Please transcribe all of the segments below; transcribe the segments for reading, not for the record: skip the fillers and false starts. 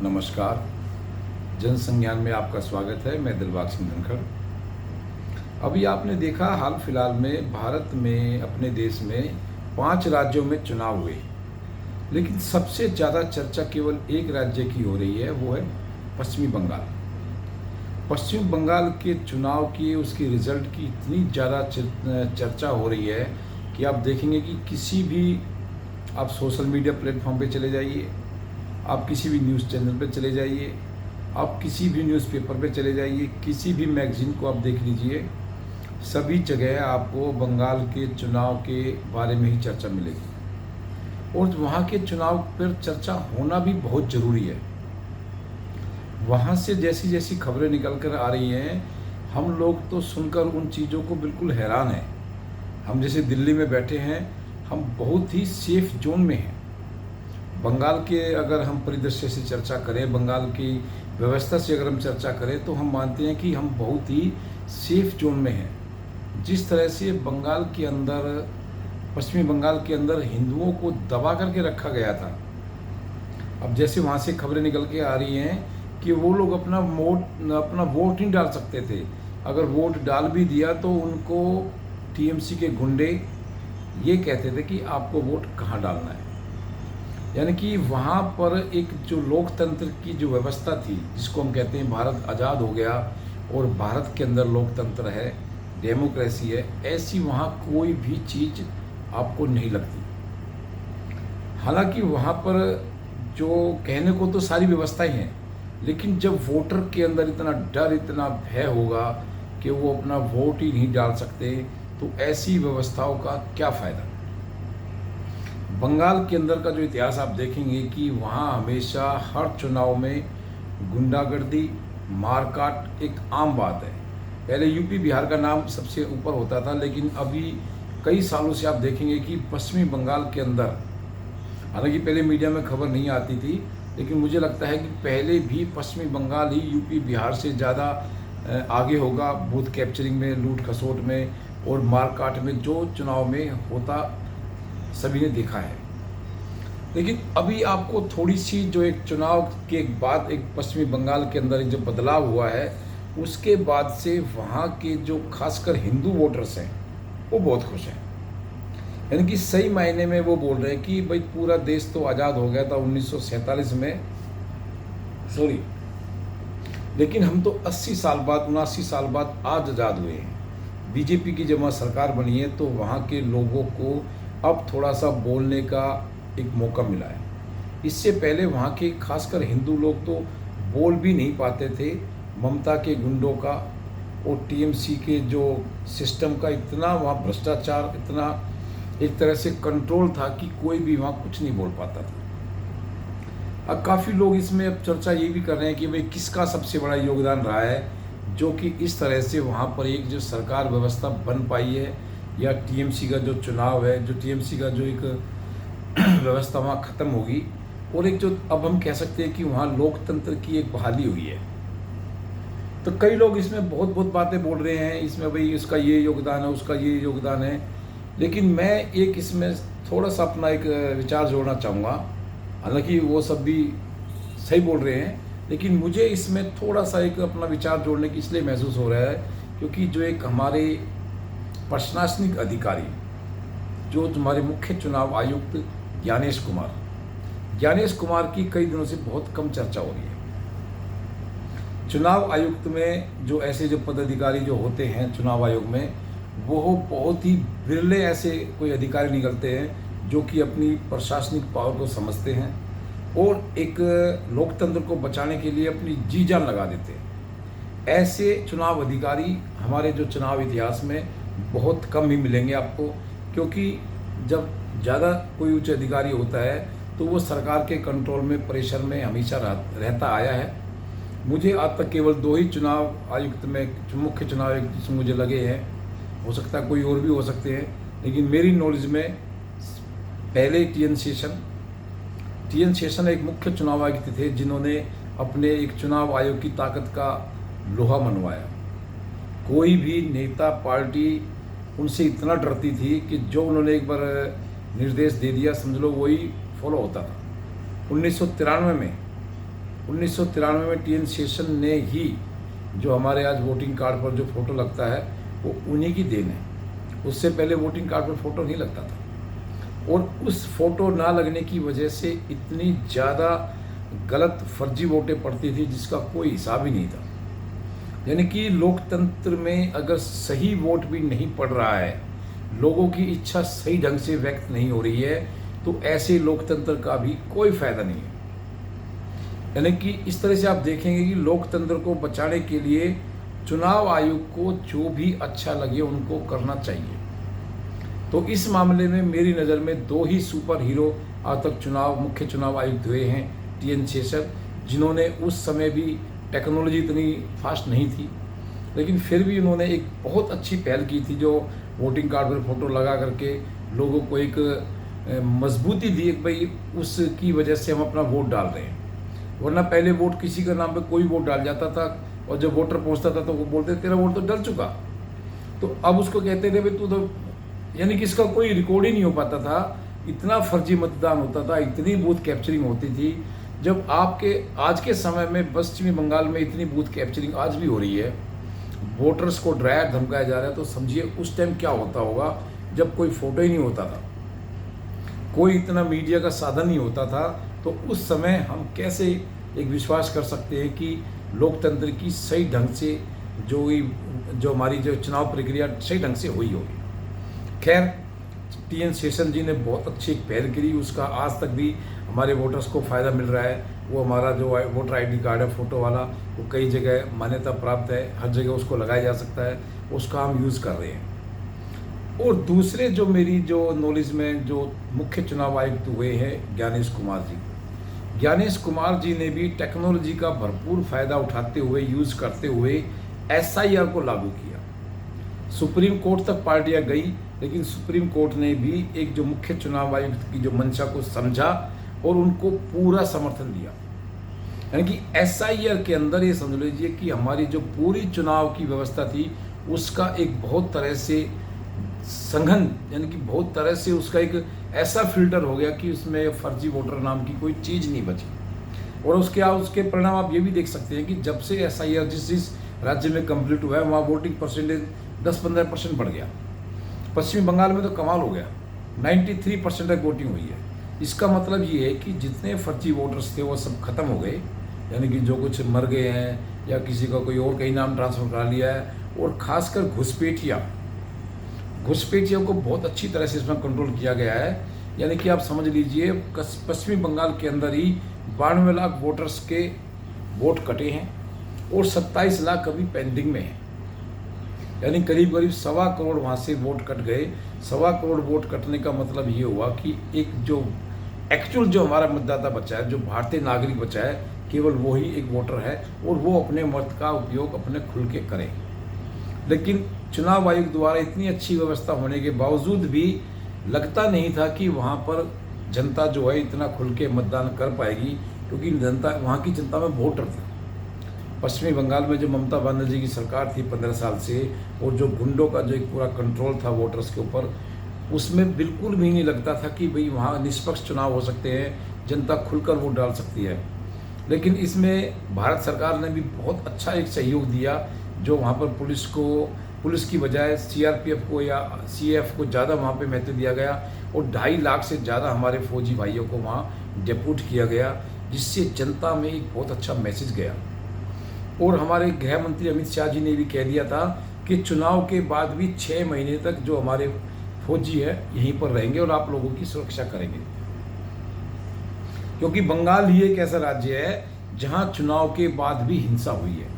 नमस्कार। जन संज्ञान में आपका स्वागत है। मैं दिलबाग सिंह धनखड़। अभी आपने देखा हाल फिलहाल में भारत में, अपने देश में 5 राज्यों में चुनाव हुए, लेकिन सबसे ज़्यादा चर्चा केवल एक राज्य की हो रही है, वो है पश्चिमी बंगाल। पश्चिम बंगाल के चुनाव की, उसके रिजल्ट की इतनी ज़्यादा चर्चा हो रही है कि आप देखेंगे कि किसी भी, आप सोशल मीडिया प्लेटफॉर्म पे चले जाइए, आप किसी भी न्यूज़ चैनल पे चले जाइए, आप किसी भी न्यूज़पेपर पे चले जाइए, किसी भी मैगज़ीन को आप देख लीजिए, सभी जगह आपको बंगाल के चुनाव के बारे में ही चर्चा मिलेगी। और वहाँ के चुनाव पर चर्चा होना भी बहुत ज़रूरी है। वहाँ से जैसी जैसी खबरें निकल कर आ रही हैं, हम लोग तो सुनकर उन चीज़ों को बिल्कुल हैरान हैं। हम जैसे दिल्ली में बैठे हैं, हम बहुत ही सेफ जोन में हैं। बंगाल के अगर हम परिदृश्य से चर्चा करें, बंगाल की व्यवस्था से अगर हम चर्चा करें, तो हम मानते हैं कि हम बहुत ही सेफ जोन में हैं। जिस तरह से बंगाल के अंदर, पश्चिमी बंगाल के अंदर हिंदुओं को दबा करके रखा गया था, अब जैसे वहाँ से खबरें निकल के आ रही हैं कि वो लोग अपना वोट नहीं डाल सकते थे। अगर वोट डाल भी दिया तो उनको टीएमसी के गुंडे ये कहते थे कि आपको वोट कहाँ डालना है। यानी कि वहाँ पर एक जो लोकतंत्र की जो व्यवस्था थी, जिसको हम कहते हैं भारत आज़ाद हो गया और भारत के अंदर लोकतंत्र है, डेमोक्रेसी है, ऐसी वहाँ कोई भी चीज़ आपको नहीं लगती। हालांकि वहाँ पर जो कहने को तो सारी व्यवस्थाएं हैं, लेकिन जब वोटर के अंदर इतना डर, इतना भय होगा कि वो अपना वोट ही नहीं डाल सकते, तो ऐसी व्यवस्थाओं का क्या फ़ायदा। बंगाल के अंदर का जो इतिहास आप देखेंगे कि वहाँ हमेशा हर चुनाव में गुंडागर्दी, मारकाट एक आम बात है। पहले यूपी बिहार का नाम सबसे ऊपर होता था, लेकिन अभी कई सालों से आप देखेंगे कि पश्चिमी बंगाल के अंदर, हालांकि पहले मीडिया में खबर नहीं आती थी, लेकिन मुझे लगता है कि पहले भी पश्चिमी बंगाल ही यूपी बिहार से ज़्यादा आगे होगा बूथ कैप्चरिंग में, लूट खसोट में और मारकाट में। जो चुनाव में होता सभी ने देखा है। लेकिन अभी आपको थोड़ी सी जो एक चुनाव के बाद एक पश्चिमी बंगाल के अंदर एक जो बदलाव हुआ है, उसके बाद से वहाँ के जो खासकर हिंदू वोटर्स हैं, वो बहुत खुश हैं। यानी कि सही मायने में वो बोल रहे हैं कि भाई पूरा देश तो आज़ाद हो गया था 1947 में, सॉरी, लेकिन हम तो 80 साल बाद, 79 साल बाद आज आज़ाद हुए हैं। बीजेपी की जब वहाँ सरकार बनी है, तो वहाँ के लोगों को अब थोड़ा सा बोलने का एक मौका मिला है। इससे पहले वहाँ के खासकर हिंदू लोग तो बोल भी नहीं पाते थे। ममता के गुंडों का और टीएमसी के जो सिस्टम का इतना वहाँ भ्रष्टाचार, इतना एक तरह से कंट्रोल था कि कोई भी वहाँ कुछ नहीं बोल पाता था। अब काफ़ी लोग इसमें अब चर्चा ये भी कर रहे हैं कि भाई किसका सबसे बड़ा योगदान रहा है, जो कि इस तरह से वहाँ पर एक जो सरकार व्यवस्था बन पाई है, या टीएमसी का जो चुनाव है, जो टीएमसी का जो एक व्यवस्था वहाँ ख़त्म होगी, और एक जो अब हम कह सकते हैं कि वहाँ लोकतंत्र की एक बहाली हुई है। तो कई लोग इसमें बहुत बहुत बातें बोल रहे हैं, इसमें भाई इसका ये योगदान है, उसका ये योगदान है, लेकिन मैं एक इसमें थोड़ा सा अपना एक विचार जोड़ना चाहूँगा। हालांकि वो सब भी सही बोल रहे हैं, लेकिन मुझे इसमें थोड़ा सा एक अपना विचार जोड़ने की इसलिए महसूस हो रहा है क्योंकि जो एक हमारे प्रशासनिक अधिकारी, जो हमारे मुख्य चुनाव आयुक्त ज्ञानेश कुमार की कई दिनों से बहुत कम चर्चा हो रही है। चुनाव आयुक्त में जो ऐसे जो पदाधिकारी जो होते हैं चुनाव आयोग में, वो बहुत ही बिरले ऐसे कोई अधिकारी निकलते हैं जो कि अपनी प्रशासनिक पावर को समझते हैं और एक लोकतंत्र को बचाने के लिए अपनी जी जान लगा देते हैं। ऐसे चुनाव अधिकारी हमारे जो चुनाव इतिहास में बहुत कम ही मिलेंगे आपको, क्योंकि जब ज़्यादा कोई उच्च अधिकारी होता है तो वो सरकार के कंट्रोल में, प्रेशर में हमेशा रहता आया है। मुझे आज तक केवल 2 ही चुनाव आयुक्त में, मुख्य चुनाव आयुक्त जिसमें मुझे लगे हैं, हो सकता है कोई और भी हो सकते हैं, लेकिन मेरी नॉलेज में पहले टीएन शेषन एक मुख्य चुनाव आयुक्त थे जिन्होंने अपने एक चुनाव आयोग की ताकत का लोहा मनवाया। कोई भी नेता, पार्टी उनसे इतना डरती थी कि जो उन्होंने एक बार निर्देश दे दिया, समझ लो वही फॉलो होता था। 1993 में 1993 में टीएन शेषन ने ही जो हमारे आज वोटिंग कार्ड पर जो फ़ोटो लगता है वो उन्हीं की देन है। उससे पहले वोटिंग कार्ड पर फ़ोटो नहीं लगता था और उस फोटो ना लगने की वजह से इतनी ज़्यादा गलत फर्जी वोटें पड़ती थी जिसका कोई हिसाब ही नहीं था। यानी कि लोकतंत्र में अगर सही वोट भी नहीं पड़ रहा है, लोगों की इच्छा सही ढंग से व्यक्त नहीं हो रही है, तो ऐसे लोकतंत्र का भी कोई फायदा नहीं है। यानी कि इस तरह से आप देखेंगे कि लोकतंत्र को बचाने के लिए चुनाव आयोग को जो भी अच्छा लगे उनको करना चाहिए। तो इस मामले में मेरी नज़र में दो ही सुपर हीरो आज तक मुख्य चुनाव आयुक्त हुए हैं, टीएन शेषन, जिन्होंने उस समय भी टेक्नोलॉजी इतनी फास्ट नहीं थी, लेकिन फिर भी उन्होंने एक बहुत अच्छी पहल की थी, जो वोटिंग कार्ड पर फोटो लगा करके लोगों को एक मजबूती दी कि भाई उसकी वजह से हम अपना वोट डाल रहे हैं। वरना पहले वोट किसी का नाम पे कोई वोट डाल जाता था और जब वोटर पहुंचता था तो वो बोलते तेरा वोट तो डल चुका। तो अब उसको कहते थे भाई तू तो, यानी कि इसका कोई रिकॉर्ड ही नहीं हो पाता था, इतना फर्जी मतदान होता था, इतनी बूथ कैप्चरिंग होती थी। जब आपके आज के समय में पश्चिमी बंगाल में इतनी बूथ कैप्चरिंग आज भी हो रही है, वोटर्स को डराया धमकाया जा रहा है, तो समझिए उस टाइम क्या होता होगा जब कोई फोटो ही नहीं होता था, कोई इतना मीडिया का साधन नहीं होता था। तो उस समय हम कैसे एक विश्वास कर सकते हैं कि लोकतंत्र की सही ढंग से जो हमारी जो चुनाव प्रक्रिया सही ढंग से हुई होगी। खैर, टीएन शेषन जी ने बहुत अच्छी एक पहल करी, उसका आज तक भी हमारे वोटर्स को फ़ायदा मिल रहा है। वो हमारा जो वोटर आईडी कार्ड है फ़ोटो वाला, वो कई जगह मान्यता प्राप्त है, हर जगह उसको लगाया जा सकता है, उसका हम यूज़ कर रहे हैं। और दूसरे जो मेरी जो नॉलेज में जो मुख्य चुनाव आयुक्त हुए हैं ज्ञानेश कुमार जी ने भी टेक्नोलॉजी का भरपूर फ़ायदा उठाते हुए, यूज़ करते हुए एसआईआर को लागू किया। सुप्रीम कोर्ट तक पार्टियां गई, लेकिन सुप्रीम कोर्ट ने भी एक जो मुख्य चुनाव आयुक्त की जो मंशा को समझा और उनको पूरा समर्थन दिया। यानी कि एसआईआर के अंदर ये समझ लीजिए कि हमारी जो पूरी चुनाव की व्यवस्था थी उसका एक बहुत तरह से संघन, यानी कि बहुत तरह से उसका एक ऐसा फिल्टर हो गया कि उसमें फर्जी वोटर नाम की कोई चीज़ नहीं बची। और उसके परिणाम आप ये भी देख सकते हैं कि जब से एसआईआर जिस राज्य में कंप्लीट हुआ है वहाँ वोटिंग परसेंटेज 10-15% बढ़ गया। पश्चिमी बंगाल में तो कमाल हो गया, 93% तक वोटिंग हुई है। इसका मतलब ये है कि जितने फर्जी वोटर्स थे वो सब खत्म हो गए, यानी कि जो कुछ मर गए हैं या किसी का कोई और कहीं नाम ट्रांसफ़र करा लिया है। और ख़ासकर घुसपैठियों को बहुत अच्छी तरह से इसमें कंट्रोल किया गया है। यानी कि आप समझ लीजिए पश्चिमी बंगाल के अंदर ही 92 लाख वोटर्स के वोट कटे हैं और 27 लाख अभी पेंडिंग में हैं। यानी करीब 1.25 करोड़ वहाँ से वोट कट गए। 1.25 करोड़ वोट कटने का मतलब ये हुआ कि एक जो एक्चुअल जो हमारा मतदाता बचा है, जो भारतीय नागरिक बचा है, केवल वो ही एक वोटर है और वो अपने मत का उपयोग अपने खुल के करें। लेकिन चुनाव आयोग द्वारा इतनी अच्छी व्यवस्था होने के बावजूद भी लगता नहीं था कि वहाँ पर जनता जो है इतना खुल के मतदान कर पाएगी, क्योंकि जनता, वहाँ की जनता में वोटर थे। पश्चिमी बंगाल में जो ममता बनर्जी की सरकार थी 15 साल से, और जो गुंडों का जो एक पूरा कंट्रोल था वोटर्स के ऊपर, उसमें बिल्कुल भी नहीं लगता था कि भाई वहाँ निष्पक्ष चुनाव हो सकते हैं, जनता खुलकर वोट डाल सकती है। लेकिन इसमें भारत सरकार ने भी बहुत अच्छा एक सहयोग दिया, जो वहाँ पर पुलिस की बजाय सीआरपीएफ को या सीएएफ को ज़्यादा वहाँ पे महत्व दिया गया और 2.5 लाख से ज़्यादा हमारे फौजी भाइयों को वहाँ डेप्यूट किया गया, जिससे जनता में एक बहुत अच्छा मैसेज गया। और हमारे गृह मंत्री अमित शाह जी ने भी कह दिया था कि चुनाव के बाद भी 6 महीने तक जो हमारे फौजी है यहीं पर रहेंगे और आप लोगों की सुरक्षा करेंगे, क्योंकि बंगाल ही एक ऐसा राज्य है जहां चुनाव के बाद भी हिंसा हुई है।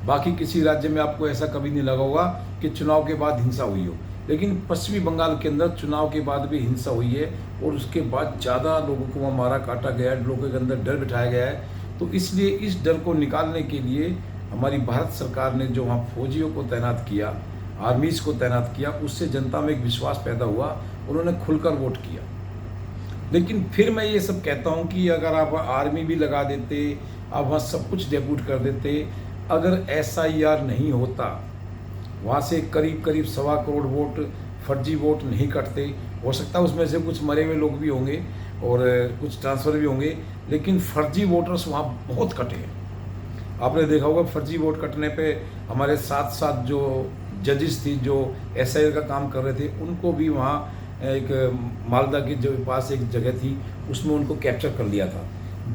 बाकी किसी राज्य में आपको ऐसा कभी नहीं लगा होगा कि चुनाव के बाद हिंसा हुई हो, लेकिन पश्चिमी बंगाल के अंदर चुनाव के बाद भी हिंसा हुई है और उसके बाद ज़्यादा लोगों को वहाँ मारा काटा गया है, लोगों के अंदर डर बिठाया गया है। तो इसलिए इस डर को निकालने के लिए हमारी भारत सरकार ने जो वहाँ फौजियों को तैनात किया, आर्मीज़ को तैनात किया, उससे जनता में एक विश्वास पैदा हुआ, उन्होंने खुलकर वोट किया। लेकिन फिर मैं ये सब कहता हूँ कि अगर आप आर्मी भी लगा देते, आप वहाँ सब कुछ डेप्यूट कर देते, अगर एसआईआर नहीं होता, वहाँ से करीब 1.25 करोड़ वोट फर्जी वोट नहीं कटते। हो सकता है उसमें से कुछ मरे हुए लोग भी होंगे, और कुछ ट्रांसफ़र भी होंगे, लेकिन फर्जी वोटर्स वहाँ बहुत कटे हैं। आपने देखा होगा फर्जी वोट कटने पे हमारे साथ साथ जो जजेस थी, जो एसआईआर का काम कर रहे थे, उनको भी वहाँ एक मालदा के जो पास एक जगह थी उसमें उनको कैप्चर कर लिया था।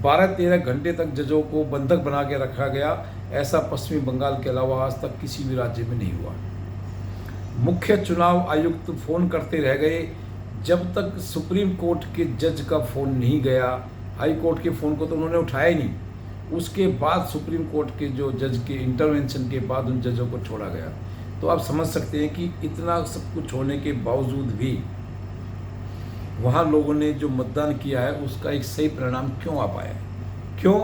12-13 घंटे तक जजों को बंधक बना के रखा गया। ऐसा पश्चिमी बंगाल के अलावा आज तक किसी भी राज्य में नहीं हुआ। मुख्य चुनाव आयुक्त फ़ोन करते रह गए जब तक सुप्रीम कोर्ट के जज का फ़ोन नहीं गया। हाई कोर्ट के फ़ोन को तो उन्होंने उठाया ही नहीं। उसके बाद सुप्रीम कोर्ट के जो जज के इंटरवेंशन के बाद उन जजों को छोड़ा गया। तो आप समझ सकते हैं कि इतना सब कुछ होने के बावजूद भी वहाँ लोगों ने जो मतदान किया है उसका एक सही परिणाम क्यों आ पाया? क्यों?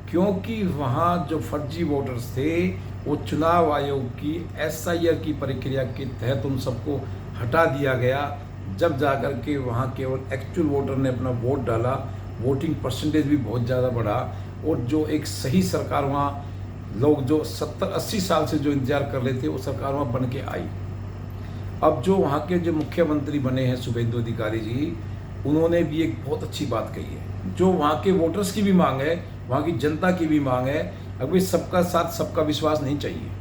क्योंकि वहाँ जो फर्जी वोटर्स थे वो चुनाव आयोग की एसआईआर की प्रक्रिया के तहत उन सबको हटा दिया गया। जब जाकर के वहाँ केवल एक्चुअल वोटर ने अपना वोट डाला, वोटिंग परसेंटेज भी बहुत ज़्यादा बढ़ा और जो एक सही सरकार वहाँ लोग जो 70-80 साल से जो इंतजार कर रहे थे वो सरकार वहाँ बन के आई। अब जो वहाँ के जो मुख्यमंत्री बने हैं शुभेंदु अधिकारी जी, उन्होंने भी एक बहुत अच्छी बात कही है। जो वहाँ के वोटर्स की भी मांग है, वहाँ की जनता की भी मांग है, अभी सबका साथ सबका विश्वास नहीं चाहिए।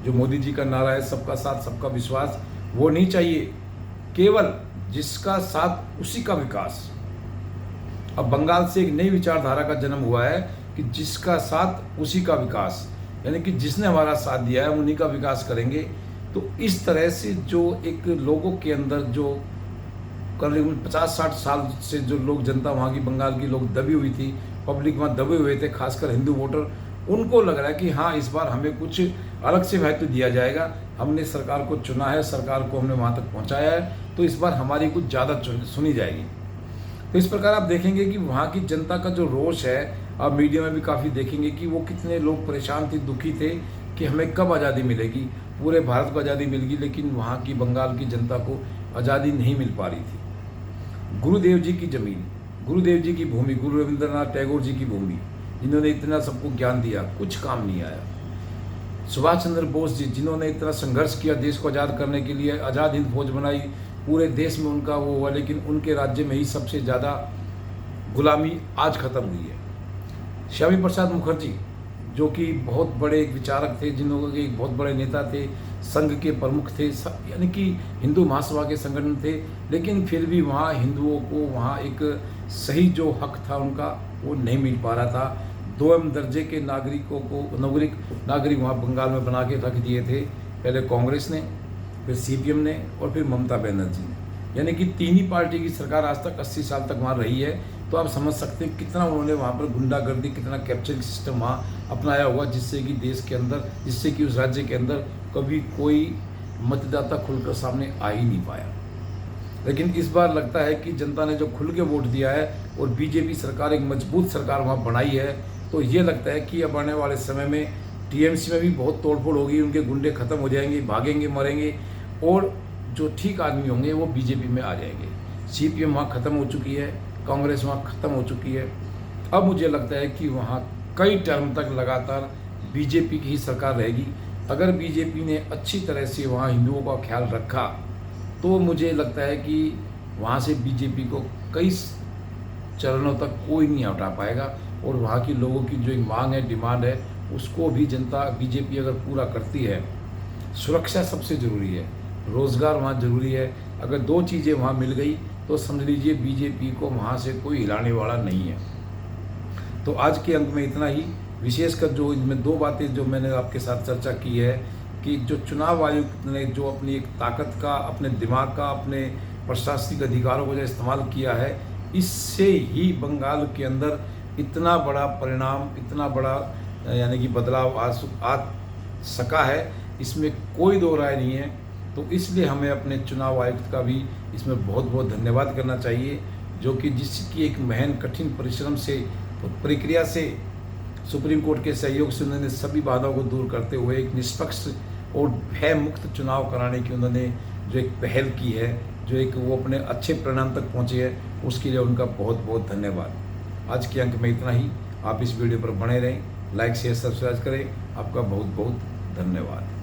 जो मोदी जी का नारा है सबका साथ सबका विश्वास, वो नहीं चाहिए। केवल जिसका साथ उसी का विकास। अब बंगाल से एक नई विचारधारा का जन्म हुआ है कि जिसका साथ उसी का विकास, यानी कि जिसने हमारा साथ दिया है उन्हीं का विकास करेंगे। तो इस तरह से जो एक लोगों के अंदर जो करीब 50-60 साल से जो लोग जनता वहाँ की बंगाल की लोग दबी हुई थी, पब्लिक वहाँ दबे हुए थे, खासकर हिंदू वोटर, उनको लग रहा है कि हाँ इस बार हमें कुछ अलग से महत्व दिया जाएगा। हमने सरकार को चुना है, सरकार को हमने वहाँ तक पहुँचाया है, तो इस बार हमारी कुछ ज़्यादा सुनी जाएगी। तो इस प्रकार आप देखेंगे कि वहाँ की जनता का जो रोष है, आप मीडिया में भी काफ़ी देखेंगे कि वो कितने लोग परेशान थे, दुखी थे कि हमें कब आज़ादी मिलेगी। पूरे भारत को आज़ादी मिल गई, लेकिन वहाँ की बंगाल की जनता को आज़ादी नहीं मिल पा रही थी। गुरुदेव जी की ज़मीन, गुरुदेव जी की भूमि, गुरु रविंद्रनाथ टैगोर जी की भूमि, जिन्होंने इतना सबको ज्ञान दिया, कुछ काम नहीं आया। सुभाष चंद्र बोस जी, जिन्होंने इतना संघर्ष किया देश को आज़ाद करने के लिए, आज़ाद हिंद फौज बनाई, पूरे देश में उनका वो हुआ, लेकिन उनके राज्य में ही सबसे ज़्यादा गुलामी आज ख़त्म हुई है। श्यामी प्रसाद मुखर्जी, जो कि बहुत बड़े एक विचारक थे, जिन्होंने एक बहुत बड़े नेता थे, संघ के प्रमुख थे, यानी कि हिंदू महासभा के संगठन थे, लेकिन फिर भी वहाँ हिंदुओं को वहाँ एक सही जो हक था उनका वो नहीं मिल पा रहा था। 2M दर्जे के नागरिकों को नागरिक वहाँ बंगाल में बना के रख दिए थे, पहले कांग्रेस ने, फिर CPM ने और फिर ममता बनर्जी ने। यानी कि तीन ही पार्टी की सरकार आज तक 80 साल तक वहाँ रही है। तो आप समझ सकते हैं कितना उन्होंने वहाँ पर गुंडागर्दी, कितना कैप्चरिंग सिस्टम वहाँ अपनाया हुआ, जिससे कि देश के अंदर, जिससे कि उस राज्य के अंदर कभी कोई मतदाता खुलकर सामने आ ही नहीं पाया। लेकिन इस बार लगता है कि जनता ने जो खुल के वोट दिया है और बीजेपी सरकार एक मजबूत सरकार वहाँ बनाई है, तो ये लगता है कि अब आने वाले समय में TMC में भी बहुत तोड़फोड़ होगी, उनके गुंडे खत्म हो जाएंगे, भागेंगे, मरेंगे, और जो ठीक आदमी होंगे वो बीजेपी में आ जाएंगे। CPM वहाँ ख़त्म हो चुकी है, कांग्रेस वहाँ ख़त्म हो चुकी है। अब मुझे लगता है कि वहाँ कई टर्म तक लगातार बीजेपी की ही सरकार रहेगी। अगर बीजेपी ने अच्छी तरह से वहाँ हिंदुओं का ख्याल रखा तो मुझे लगता है कि वहाँ से बीजेपी को कई चरणों तक कोई नहीं हटा पाएगा, और वहाँ की लोगों की जो एक मांग है, डिमांड है, उसको भी जनता, बीजेपी अगर पूरा करती है। सुरक्षा सबसे ज़रूरी है, रोज़गार वहाँ ज़रूरी है। अगर दो चीज़ें वहाँ मिल गई तो समझ लीजिए बीजेपी को वहाँ से कोई हिलाने वाला नहीं है। तो आज के अंक में इतना ही। विशेषकर जो इनमें दो बातें जो मैंने आपके साथ चर्चा की है कि जो चुनाव आयोग ने जो अपनी एक ताकत का, अपने दिमाग का, अपने प्रशासनिक अधिकारों को जो इस्तेमाल किया है, इससे ही बंगाल के अंदर इतना बड़ा परिणाम, इतना बड़ा यानी कि बदलाव आ सका है, इसमें कोई दो राय नहीं है। तो इसलिए हमें अपने चुनाव आयुक्त का भी इसमें बहुत बहुत धन्यवाद करना चाहिए, जो कि जिसकी एक महन कठिन परिश्रम से, प्रक्रिया से, सुप्रीम कोर्ट के सहयोग से उन्होंने सभी बाधाओं को दूर करते हुए एक निष्पक्ष और भय मुक्त चुनाव कराने की उन्होंने जो एक पहल की है, जो एक वो अपने अच्छे परिणाम तक पहुँचे हैं, उसके लिए उनका बहुत बहुत धन्यवाद। आज के अंक में इतना ही। आप इस वीडियो पर बने रहें, लाइक शेयर सब्सक्राइब करें। आपका बहुत बहुत धन्यवाद।